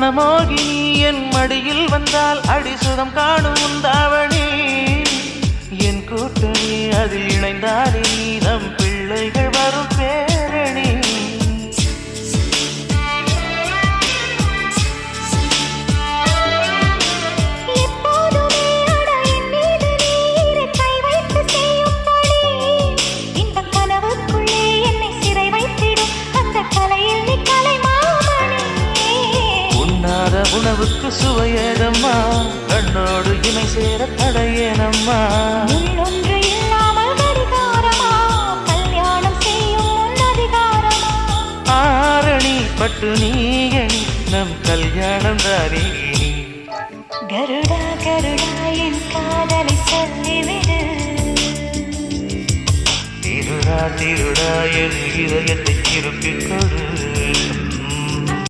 மனமோகினி என் மடியில் வந்தால் அடிசுதம் காணும் உந்தாவணி என் கூட்டணி அதில் இணைந்தாலே நம் பிள்ளைகள் வரும் பேரணி உணவுக்கு சுவையேதம்மா கண்ணோடு இணை சேர தடையேனம்மா ஒன்று இல்லாமல் கடிகாரமா கல்யாணம் செய்யும் அதிகாரமா ஆரணி பட்டு நீயணி நம் கல்யாணம் தானே கருடா கருடா என் காதலை சொல்லிவிடு திருடா திருடா என் இதயத்தை திருப்பிக் கொடு